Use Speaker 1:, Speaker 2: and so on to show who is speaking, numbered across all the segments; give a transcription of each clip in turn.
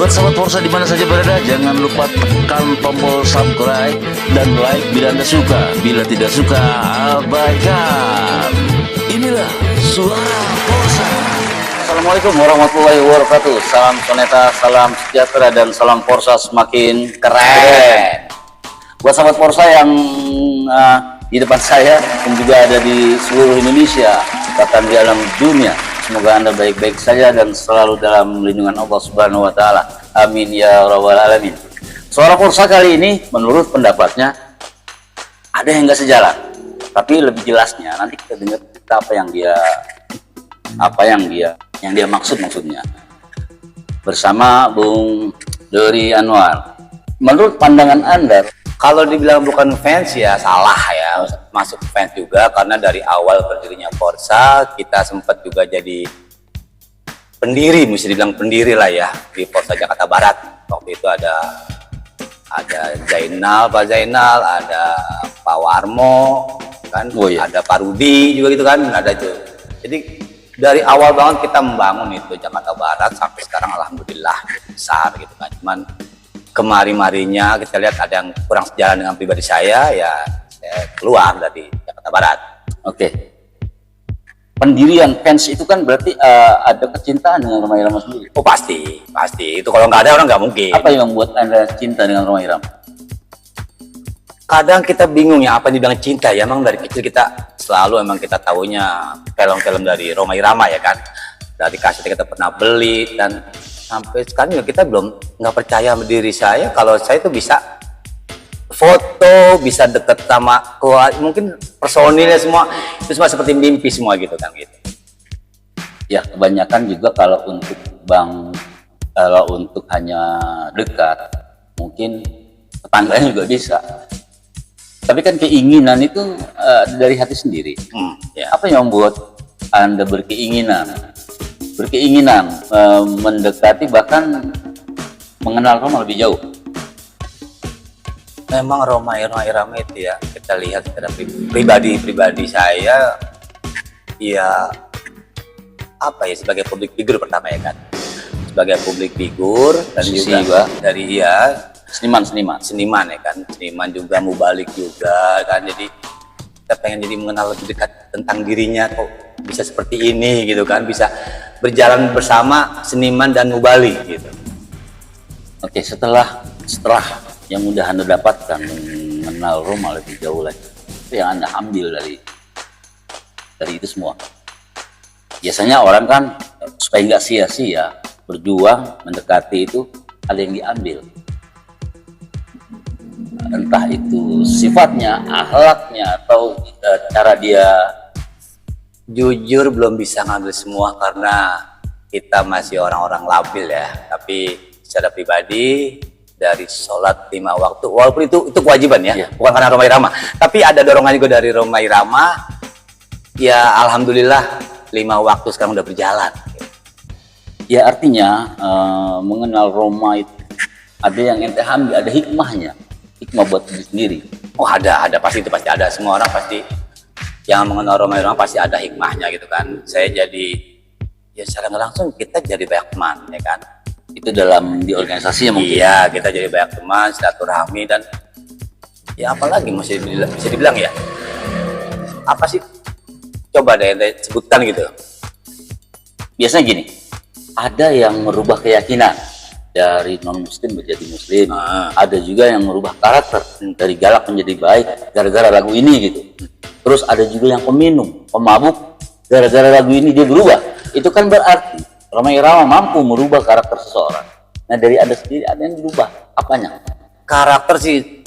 Speaker 1: Buat sahabat Forsa di mana saja berada, jangan lupa tekan tombol subscribe dan like bila Anda suka. Bila tidak suka, abaikan. Inilah suara Forsa. Assalamualaikum warahmatullahi wabarakatuh. Salam soneta, salam sejahtera, dan salam Forsa semakin keren. Buat sahabat Forsa yang di depan saya dan juga ada di seluruh Indonesia, bahkan di alam dunia, semoga Anda baik-baik saja dan selalu dalam lindungan Allah Subhanahu wa Ta'ala. Amin ya rabbal alamin. Suara Forsa kali ini menurut pendapatnya ada yang nggak sejalan, tapi lebih jelasnya nanti kita dengar apa yang dia maksudnya bersama Bung Dori Anwar. Menurut pandangan Anda,
Speaker 2: kalau dibilang bukan fans ya salah ya, masuk fans juga, karena dari awal berdirinya Forsa kita sempat juga jadi pendiri, mesti dibilang pendiri lah ya, di Forsa Jakarta Barat. Waktu itu ada Pak Zainal, ada Pak Warmo kan, ada Pak Rudi juga gitu kan, ada itu. Jadi dari awal banget kita membangun itu Jakarta Barat sampai sekarang alhamdulillah besar gitu kan. Cuman kemari-marinya kita lihat ada yang kurang sejalan dengan pribadi saya, ya saya keluar dari Jakarta Barat.
Speaker 1: Oke. Pendirian fans itu kan berarti ada kecintaan dengan Rhoma Irama sendiri.
Speaker 2: Oh pasti. Itu kalau nggak ada orang nggak mungkin.
Speaker 1: Apa yang membuat Anda cinta dengan Rhoma Irama?
Speaker 2: Kadang kita bingung ya apa yang dibilang cinta ya. Emang dari kecil kita selalu emang kita tahunya film-film dari Rhoma Irama ya kan. Dari kaset kita pernah beli, dan sampai sekarang juga kita nggak percaya sama diri saya kalau saya itu bisa foto, bisa deket sama keluarga, mungkin personilnya semua itu semua seperti mimpi semua gitu kan gitu.
Speaker 1: Ya kebanyakan juga kalau untuk hanya dekat, mungkin tetangganya juga bisa. Tapi kan keinginan itu dari hati sendiri.
Speaker 2: Ya.
Speaker 1: Apa yang membuat Anda berkeinginan mendekati, bahkan mengenal Rhoma lebih jauh?
Speaker 2: Memang Rhoma Irama itu ya, kita lihat secara pribadi saya ya apa ya, sebagai public figure pertama ya kan, sebagai public figure, dan juga dari seniman ya kan, seniman juga mau balik juga kan. Jadi kita pengen jadi mengenal lebih dekat tentang dirinya, kok bisa seperti ini gitu kan, bisa berjalan bersama seniman dan mubalik gitu.
Speaker 1: Oke, setelah yang udah Anda dapatkan mengenal Rhoma lebih jauh lagi, itu yang Anda ambil dari itu semua. Biasanya orang kan supaya nggak sia-sia berjuang mendekati itu, ada yang diambil. Entah itu sifatnya, akhlaknya, atau cara dia.
Speaker 2: Jujur belum bisa ngambil semua karena kita masih orang-orang labil ya. Tapi secara pribadi dari sholat 5 waktu, walaupun itu kewajiban ya, bukan karena Rhoma Irama, tapi ada dorongan juga dari Rhoma Irama. Ya alhamdulillah 5 waktu sekarang udah berjalan.
Speaker 1: Ya artinya mengenal Rhoma itu ada yang ente ambil, ada hikmah buat diri sendiri.
Speaker 2: Oh ada pasti, itu pasti ada. Semua orang pasti yang mengenal Rhoma Irama pasti ada hikmahnya gitu kan. Saya jadi ya secara nggak langsung kita jadi banyak teman ya kan.
Speaker 1: Itu di organisasi ya mungkin.
Speaker 2: Iya, kita jadi banyak teman, silaturahmi, dan ya apalagi bisa dibilang ya, apa sih, coba deh sebutkan gitu.
Speaker 1: Biasanya gini, ada yang merubah keyakinan dari non muslim menjadi muslim, ada juga yang merubah karakter dari galak menjadi baik gara-gara lagu ini gitu. Terus ada juga yang peminum, pemabuk, gara-gara lagu ini dia berubah. Itu kan berarti Rhoma Irama mampu merubah karakter seseorang. Nah dari Anda sendiri ada yang berubah, apanya?
Speaker 2: Karakter sih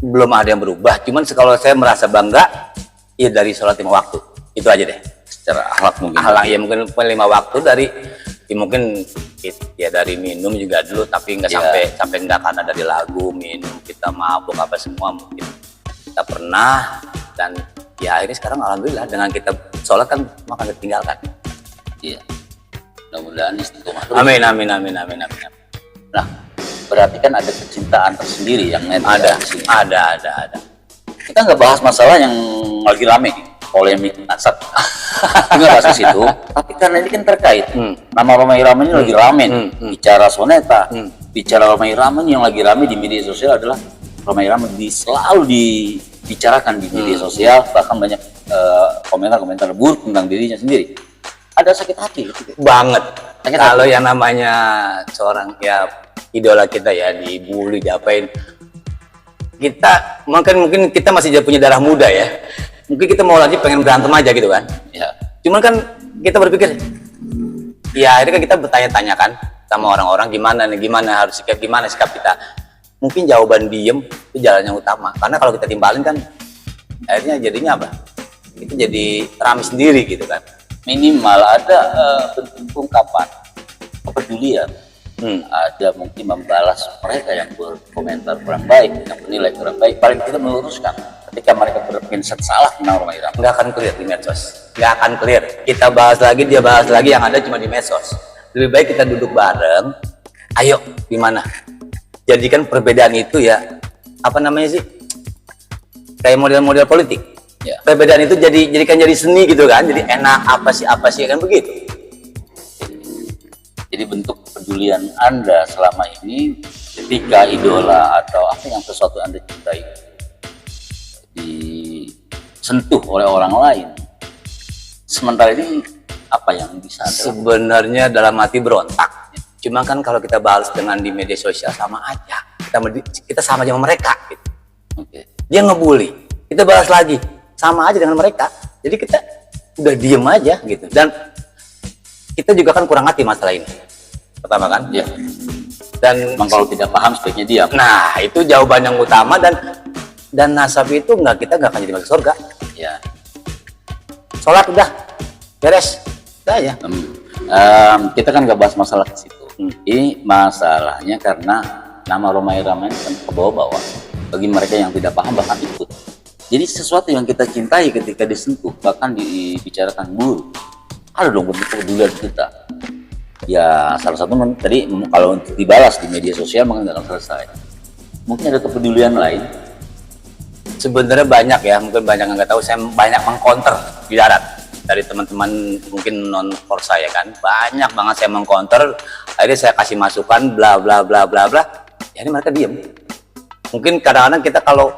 Speaker 2: belum ada yang berubah, cuman kalau saya merasa bangga ya dari sholat 5 waktu, itu aja deh.
Speaker 1: Secara akhlak mungkin.
Speaker 2: Akhlak ya mungkin 5 waktu dari ya mungkin ya dari minum juga dulu, tapi nggak sampai nggak, karena dari lagu, minum, kita mabuk apa semua mungkin kita pernah, dan ya akhirnya sekarang alhamdulillah dengan kita sholat kan makan ditinggalkan.
Speaker 1: Iya. Mudah-mudahan istiqomah.
Speaker 2: Amin.
Speaker 1: Nah, berarti kan ada kecintaan tersendiri yang
Speaker 2: ada.
Speaker 1: Kita nggak bahas masalah yang lagi rame, polemik saat nggak kasus itu, tapi karena ini kan terkait nama Rhoma Irama ini lagi rame nih. Bicara Soneta, bicara Rhoma Irama ini yang lagi rame di media sosial adalah Rhoma Irama selalu dibicarakan di media sosial, bahkan banyak komentar-komentar buruk tentang dirinya sendiri. Ada sakit hati
Speaker 2: banget
Speaker 1: sakit
Speaker 2: kalau
Speaker 1: hati.
Speaker 2: yang namanya seorang ya idola kita ya dibully, diapain. Kita mungkin kita masih punya darah muda ya. Mungkin kita mau lagi pengen berantem aja gitu kan.
Speaker 1: Ya.
Speaker 2: Cuman kan kita berpikir, ya akhirnya kan kita bertanya-tanya kan sama orang-orang gimana harus gimana sikap kita. Mungkin jawaban diem itu jalan yang utama. Karena kalau kita timbalin kan akhirnya jadinya apa? Itu jadi rame sendiri gitu kan.
Speaker 1: Minimal ada bentuk ungkapan kepedulian. Ada mungkin membalas mereka yang berkomentar kurang baik, yang menilai kurang baik, paling tidak meluruskan ketika mereka berpinset salah tentang Rhoma Irama.
Speaker 2: Nggak akan clear di medsos, nggak akan clear. Kita bahas lagi, dia bahas lagi, yang ada cuma di medsos. Lebih baik kita duduk bareng, ayo gimana jadikan perbedaan itu ya apa namanya sih, kayak model-model politik
Speaker 1: Ya.
Speaker 2: perbedaan itu jadikan jadi seni gitu kan, jadi enak apa sih kan begitu.
Speaker 1: Jadi bentuk kepedulian Anda selama ini ketika idola atau apa yang sesuatu Anda cintai disentuh oleh orang lain. Sementara ini apa yang bisa Anda lakukan?
Speaker 2: Sebenarnya dalam hati berontak. Cuma kan kalau kita balas dengan di media sosial sama aja. Kita sama aja sama mereka gitu.
Speaker 1: Oke.
Speaker 2: Dia ngebully, kita balas lagi sama aja dengan mereka. Jadi kita udah diem aja gitu. Dan kita juga kan kurang hati masalah ini. Pertama kan?
Speaker 1: Ya.
Speaker 2: Dan
Speaker 1: Memang kalau tidak paham sebaiknya diam.
Speaker 2: nah, itu jawaban yang utama, dan nasab itu kita nggak akan jadi masuk surga.
Speaker 1: Ya.
Speaker 2: Sholat udah beres. Udah aja.
Speaker 1: Kita kan nggak bahas masalah ke situ. Ini masalahnya karena nama Rhoma Irama ini kan ke bawah-bawah. Bagi mereka yang tidak paham bahkan ikut. Jadi sesuatu yang kita cintai ketika disentuh, bahkan dibicarakan buruk, ada dong bentuk kepedulian kita. Ya salah satu tadi kalau dibalas di media sosial mungkin nggak akan selesai. Mungkin ada kepedulian lain.
Speaker 2: Sebenarnya banyak ya, mungkin banyak yang nggak tahu. Saya banyak mengcounter di darat dari teman-teman mungkin non Forsa ya kan, banyak banget saya mengcounter. Akhirnya saya kasih masukan bla bla bla bla bla. Ya ini mereka diem. Mungkin kadang-kadang kita kalau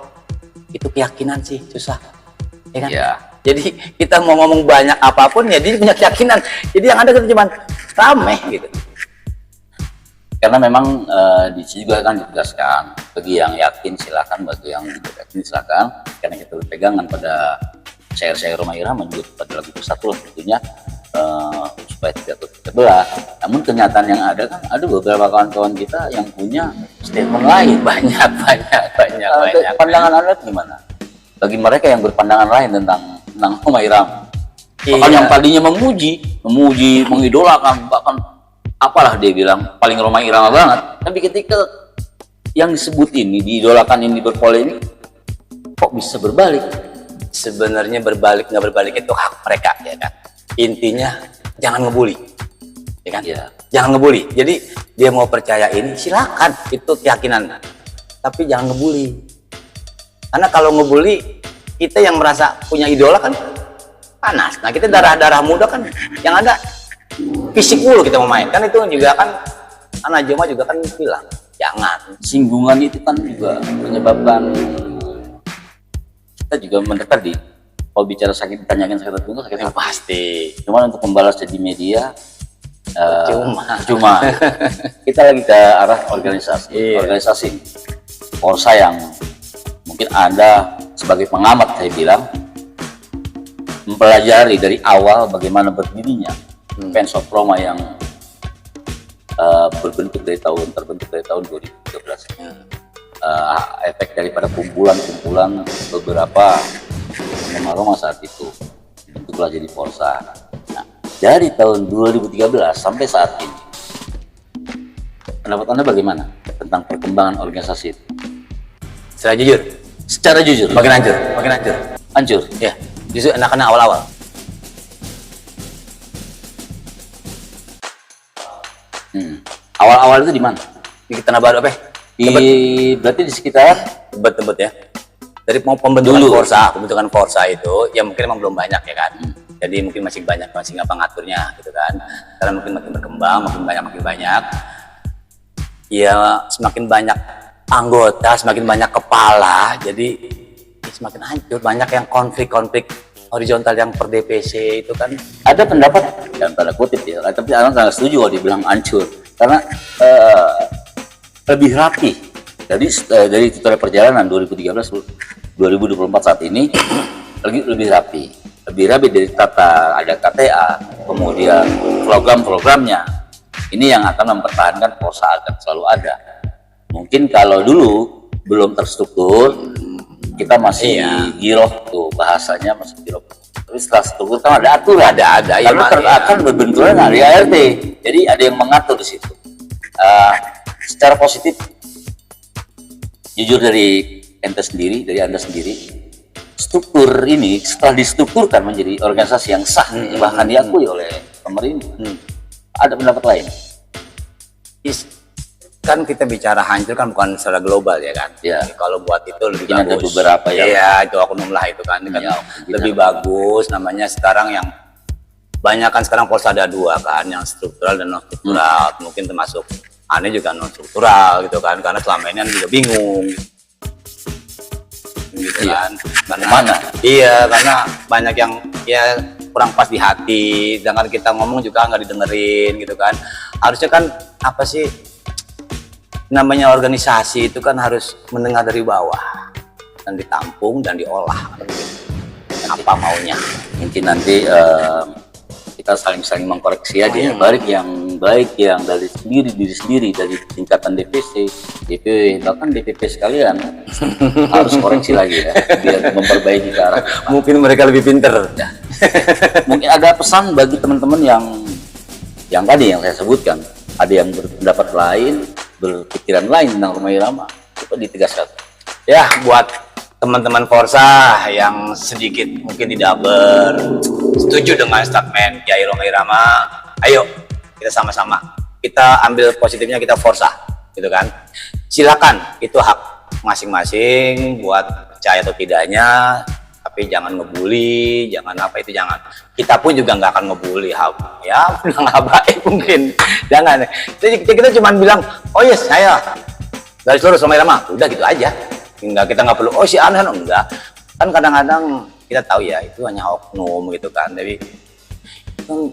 Speaker 2: itu keyakinan sih susah, ya kan?
Speaker 1: Ya.
Speaker 2: Jadi kita mau ngomong banyak apapun ya dia punya keyakinan. Jadi yang ada kita cuma rame gitu.
Speaker 1: Karena memang di sini juga kan ditegaskan bagi yang yakin silakan, bagi yang tidak yakin silakan. Karena kita berpegangan pada syair-syair Rhoma Irama juga pada lagu Bersatu tentunya supaya tidak terbelah. Namun kenyataan yang ada kan ada beberapa kawan-kawan kita yang punya statement lain.
Speaker 2: Banyak.
Speaker 1: Pandangan Anda gimana? Bagi mereka yang berpandangan lain tentang Rhoma Irama, bahkan
Speaker 2: Iya.
Speaker 1: yang tadinya memuji, mengidolakan, bahkan apalah dia bilang paling Rhoma Irama banget. Tapi ketika yang disebut ini diidolakan ini berpolemik, kok bisa berbalik?
Speaker 2: Sebenarnya berbalik nggak berbalik itu hak mereka ya kan. Intinya jangan ngebully, ya kan?
Speaker 1: Ya.
Speaker 2: Jangan ngebully. Jadi dia mau percaya ini silakan, itu keyakinan. Tapi jangan ngebully. Karena kalau ngebully, kita yang merasa punya idola kan panas. Nah kita darah muda kan yang ada fisik dulu kita mau main. Kan itu juga kan Anak Joma juga kan bilang jangan.
Speaker 1: Singgungan itu kan juga menyebabkan kita juga mendekat di kalau bicara sakit ditanyakan sakit hati itu sakitnya
Speaker 2: Pasti.
Speaker 1: cuman untuk membalasnya di media
Speaker 2: Cuma.
Speaker 1: kita lagi ke arah organisasi.
Speaker 2: Iya.
Speaker 1: Organisasi Forsa yang mungkin Anda sebagai pengamat saya bilang mempelajari dari awal bagaimana berdirinya fans of Rhoma yang terbentuk dari tahun 2013. Efek daripada kumpulan beberapa penggemar Rhoma saat itu bentuklah jadi Forsa. Nah, dari tahun 2013 sampai saat ini, pendapat Anda bagaimana tentang perkembangan organisasi itu?
Speaker 2: Secara jujur, makin hancur.
Speaker 1: Hancur.
Speaker 2: Ya, justru anak-anak awal-awal.
Speaker 1: Awal-awal itu di mana?
Speaker 2: Di Tanah Baru apa?
Speaker 1: Berarti di sekitar
Speaker 2: Tebet ya. dari pembentukan Forza itu ya mungkin emang belum banyak ya kan. Jadi mungkin masih banyak ngapa ngaturnya gitu kan. Karena mungkin makin berkembang, makin banyak. Ya semakin banyak anggota, semakin banyak kepala, jadi semakin hancur. Banyak yang konflik horizontal yang per DPC itu kan.
Speaker 1: Ada pendapat dan tanda kutip ya, tapi orang sangat setuju kalau dibilang hancur karena lebih rapi. Jadi dari tutorial perjalanan 2013-2024 saat ini lebih rapi dari tata, ada KTA, kemudian program-programnya. Ini yang akan mempertahankan Forza akan selalu ada. Mungkin kalau dulu belum terstruktur, kita masih giroh tuh bahasanya, masih giroh. Tapi setelah struktur kan ada aturan, ada ya, akan berbenturan dari ART. Jadi ada yang mengatur di situ. Secara positif, jujur dari Anda sendiri, struktur ini setelah distrukturkan menjadi organisasi yang sah, bahkan diakui oleh pemerintah. Ada pendapat lain?
Speaker 2: Kan kita bicara hancur kan bukan secara global ya kan.
Speaker 1: Ya.
Speaker 2: Kalau buat itu lebih
Speaker 1: mungkin
Speaker 2: bagus.
Speaker 1: Ada beberapa ya.
Speaker 2: Iya, itu oknum lah itu kan. Ya, lebih bagus namanya sekarang yang banyak kan sekarang Forza ada 2 kan, yang struktural dan non struktural. Mungkin termasuk aneh juga non struktural gitu kan, karena selama ini juga bingung. Gitu kan. Karena
Speaker 1: mana?
Speaker 2: Iya, karena banyak yang ya kurang pas di hati, dengan kita ngomong juga nggak didengerin gitu kan. Harusnya kan apa sih namanya organisasi itu kan harus mendengar dari bawah dan ditampung dan diolah apa maunya.
Speaker 1: Mungkin nanti kita saling mengkoreksi aja ya, baik yang dari diri sendiri dari tingkatan DPC, DPW, bahkan DPP sekalian harus koreksi lagi ya biar memperbaiki ke arah depan.
Speaker 2: Mungkin mereka lebih pinter.
Speaker 1: Ya. Mungkin ada pesan bagi teman-teman yang tadi yang saya sebutkan, ada yang berpendapat lain, berpikiran lain tentang Rhoma Irama, coba ditegaskan.
Speaker 2: Ya, buat teman-teman Forza yang sedikit mungkin tidak setuju dengan statement Kiai Rhoma Irama, ayo kita sama-sama, kita ambil positifnya, kita Forza gitu kan. Silakan, itu hak masing-masing buat percaya atau tidaknya, tapi jangan ngebully, jangan apa itu, jangan. Kita pun juga nggak akan ngebully, ya nggak baik mungkin, jangan. Kita cuma bilang, oh yes saya dari seluruh Rhoma Irama, udah gitu aja. Kita nggak perlu, oh si aneh, enggak. Kan kadang-kadang kita tahu ya itu hanya oknum gitu kan, tapi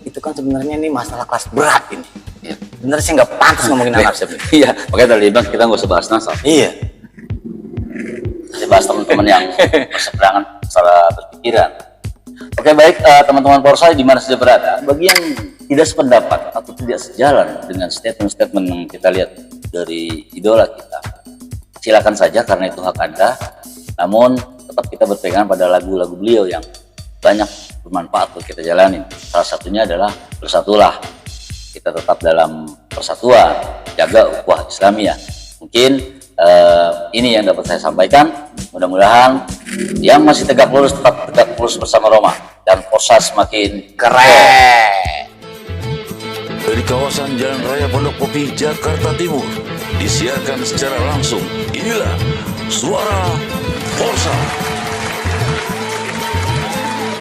Speaker 2: itu kan sebenarnya ini masalah kelas berat ini. Ya. Bener sih nggak pantas ngomongin nasab ini.
Speaker 1: Iya, makanya tadi bilang kita nggak usah bahas nasab.
Speaker 2: Iya.
Speaker 1: Kita bahas teman-teman yang berseberangan secara berpikiran. Oke, baik teman-teman Forza di mana saja berada, bagi yang tidak sependapat atau tidak sejalan dengan statement-statement yang kita lihat dari idola kita, silakan saja karena itu hak Anda. Namun tetap kita berpegangan pada lagu-lagu beliau yang banyak bermanfaat untuk kita jalani. Salah satunya adalah bersatulah. Kita tetap dalam persatuan, jaga ukhuwah Islamiyah. Mungkin ini yang dapat saya sampaikan. Mudah-mudahan yang masih tegak lurus tetap tegak lurus bersama Rhoma dan Forza semakin keren.
Speaker 3: Dari kawasan Jalan Raya Pondok Kopi, Jakarta Timur, disiarkan secara langsung. Inilah Suara Forza.